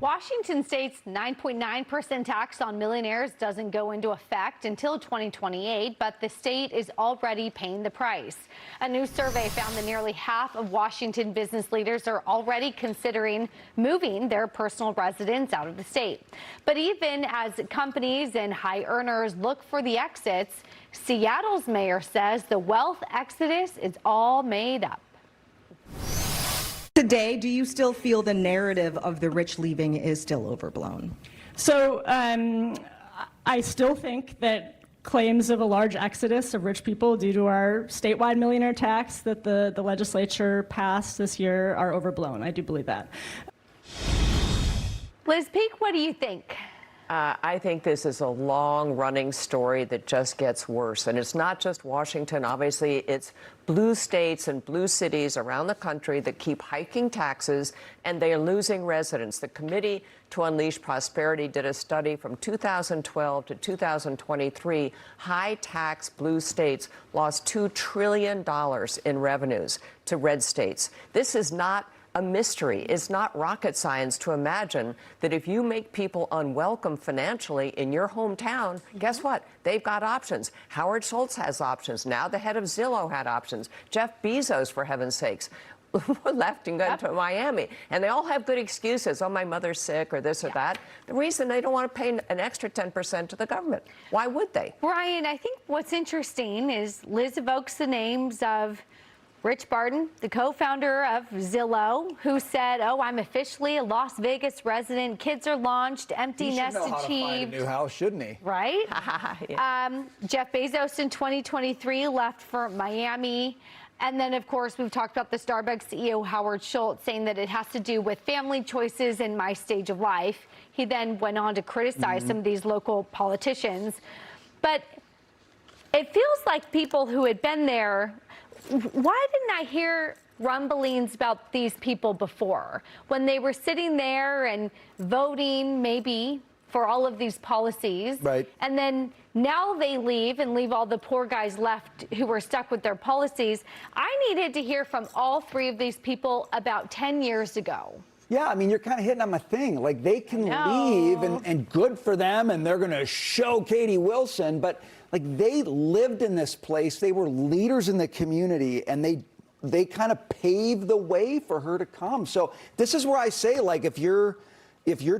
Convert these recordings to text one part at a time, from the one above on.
Washington State's 9.9% tax on millionaires doesn't go into effect until 2028, but the state is already paying the price. A new survey found that nearly half of Washington business leaders are already considering moving their personal residence out of the state. But even as companies and high earners look for the exits, Seattle's mayor says the wealth exodus is all made up. Today, do you still feel the narrative of the rich leaving is still overblown? So I still think that claims of a large exodus of rich people due to our statewide millionaire tax that the legislature passed this year are overblown. I do believe that. Liz Peek, what do you think? I think this is a long-running story that just gets worse. And it's not just Washington. Obviously, it's blue states and blue cities around the country that keep hiking taxes, and they are losing residents. The Committee to Unleash Prosperity did a study from 2012 to 2023. High-tax blue states lost $2 trillion in revenues to red states. This is not a mystery. It's not rocket science to imagine that if you make people unwelcome financially in your hometown, guess what? They've got options. Howard Schultz has options. Now the head of Zillow had options. Jeff Bezos, for heaven's sakes, left and gone to Miami. And they all have good excuses. Oh, my mother's sick or this or that. The reason they don't want to pay an extra 10% to the government. Why would they? Brian, I think what's interesting is Liz evokes the names of Rich Barton, the co-founder of Zillow, who said, "Oh, I'm officially a Las Vegas resident. Kids are launched. Empty nest achieved." He should know how to find a new house, shouldn't he? Right? Yeah. Jeff Bezos in 2023 left for Miami. And then, of course, we've talked about the Starbucks CEO, Howard Schultz, saying that it has to do with family choices in my stage of life. He then went on to criticize some of these local politicians. But it feels like people who had been there. Why didn't I hear rumblings about these people before, when they were sitting there and voting maybe for all of these policies? Right. And then now they leave and leave all the poor guys left who were stuck with their policies. I needed to hear from all three of these people about 10 years ago. Yeah, I mean, you're kind of hitting on my thing. Like, they can leave, and good for them, and they're going to show Katie Wilson, but like, they lived in this place. They were leaders in the community, and they kind of paved the way for her to come. So this is where I say, like, if you're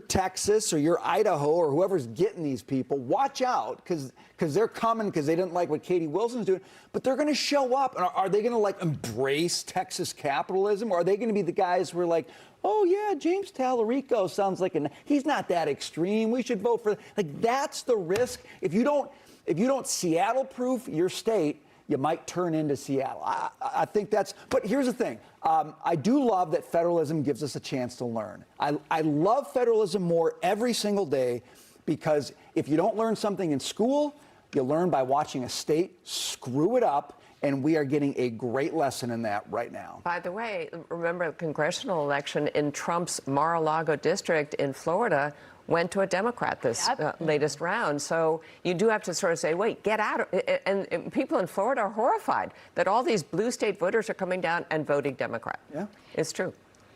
Texas or you're Idaho or whoever's getting these people, watch out, because they're coming because they didn't like what Katie Wilson's doing, but they're going to show up. And are they going to, like, embrace Texas capitalism? Or are they going to be the guys who are like, oh, yeah, James Tallarico sounds like he's not that extreme. We should vote for, like, that's the risk. If you don't Seattle-proof your state, you might turn into Seattle. I think that's, but here's the thing. I do love that federalism gives us a chance to learn. I love federalism more every single day, because if you don't learn something in school, you learn by watching a state screw it up. And we are getting a great lesson in that right now. By the way, remember the congressional election in Trump's Mar-a-Lago district in Florida went to a Democrat this latest round. So you do have to sort of say, wait, get out of it. And people in Florida are horrified that all these blue state voters are coming down and voting Democrat. Yeah. It's true.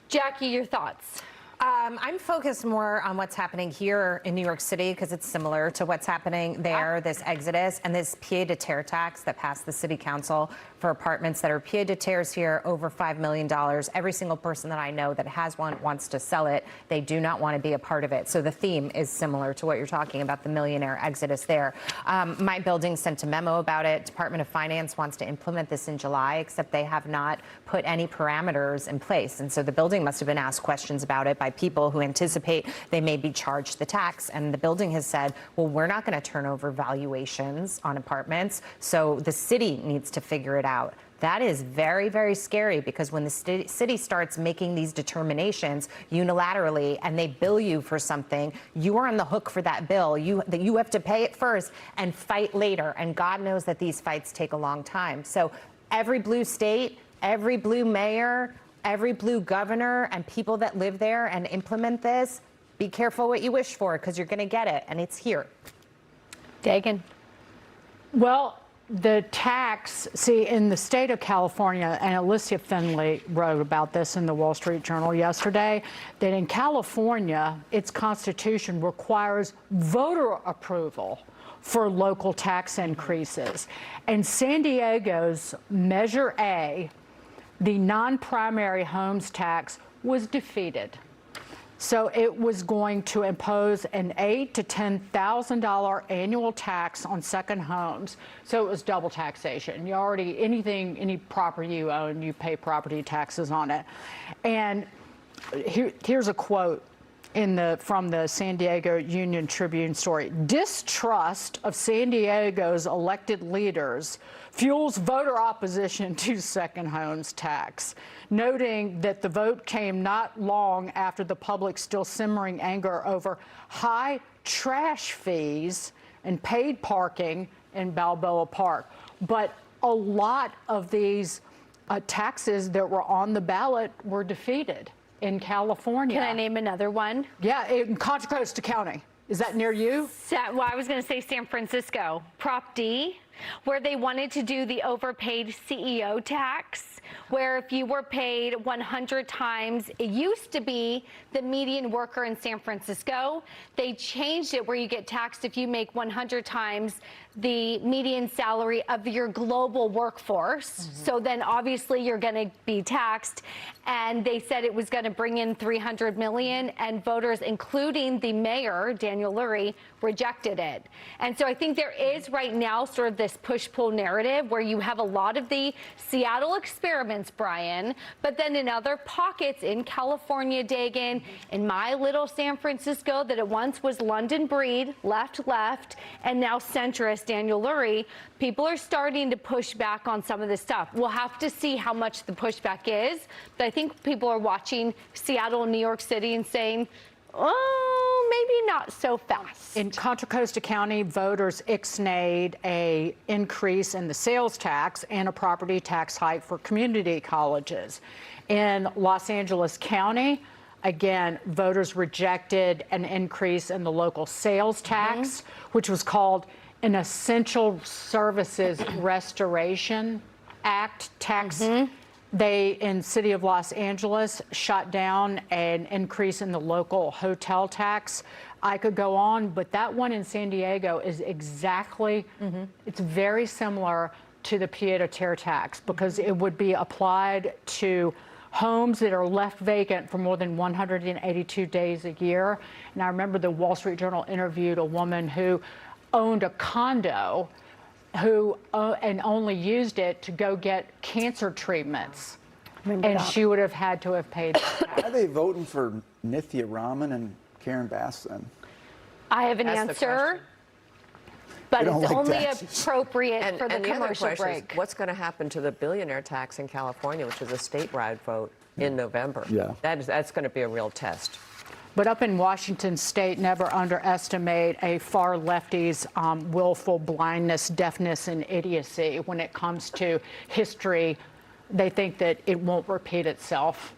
Jackie, your thoughts? I'm focused more on what's happening here in New York City, because it's similar to what's happening there, this exodus and this pied-à-terre tax that passed the city council for apartments that are pied-à-terres here over $5 million. Every single person that I know that has one wants to sell it. They do not want to be a part of it. So the theme is similar to what you're talking about, the millionaire exodus there. My building sent a memo about it. Department of Finance wants to implement this in July, except they have not put any parameters in place. And so the building must have been asked questions about it by people who anticipate they may be charged the tax. And the building has said, well, we're not going to turn over valuations on apartments, so the city needs to figure it out. That is very, very scary, because when the city starts making these determinations unilaterally and they bill you for something, you are on the hook for that bill. You have to pay it first and fight later. And God knows that these fights take a long time. So every blue state, every blue mayor, every blue governor, and people that live there and implement this, be careful what you wish for, because you're going to get it, and it's here. Dagan. Well, The tax, see, in the state of California, and Alicia Finley wrote about this in the Wall Street Journal yesterday, that in California, its constitution requires voter approval for local tax increases. And San Diego's Measure A, the non-primary homes tax, was defeated. So it was going to impose an $8,000 to $10,000 annual tax on second homes. So it was double taxation. You already, any property you own, you pay property taxes on it. And here's a quote from the San Diego Union Tribune story. Distrust of San Diego's elected leaders fuels voter opposition to second homes tax, noting that the vote came not long after the public's still simmering anger over high trash fees and paid parking in Balboa Park. But a lot of these taxes that were on the ballot were defeated in California. Can I name another one? Yeah, in Contra Costa County. Is that near you? Well, I was going to say San Francisco. Prop D, where they wanted to do the overpaid CEO tax, where if you were paid 100 times, it used to be the median worker in San Francisco. They changed it where you get taxed if you make 100 times the median salary of your global workforce. So then obviously you're going to be taxed. And they said it was going to bring in $300 million, and voters, including the mayor, Daniel Lurie, rejected it. And so I think there is right now sort of this push-pull narrative where you have a lot of the Seattle experiments, Brian, but then in other pockets in California, Dagan, in my little San Francisco that at once was London breed, left, and now centrist Daniel Lurie, people are starting to push back on some of this stuff. We'll have to see how much the pushback is, but I think people are watching Seattle and New York City and saying, oh, maybe not so fast. In Contra Costa County, voters ixnayed a increase in the sales tax and a property tax hike for community colleges. In Los Angeles County, again, voters rejected an increase in the local sales tax, which was called an Essential Services Restoration Act tax. They, in City of Los Angeles, shut down an increase in the local hotel tax. I could go on, but that one in San Diego is exactly, it's very similar to the pied-à-terre tax because it would be applied to homes that are left vacant for more than 182 days a year. And I remember the Wall Street Journal interviewed a woman who owned a condo and only used it to go get cancer treatments. And she would have had to have paid. Why are they voting for Nithya Raman and Karen Bass then? I have an That's the answer, question. but I don't it's like only that. appropriate for the and commercial other question break. is, what's going to happen to the billionaire tax in California, which is a statewide vote in November? Yeah. That's going to be a real test. But up in Washington state, never underestimate a far lefty's willful blindness, deafness, and idiocy when it comes to history. They think that it won't repeat itself.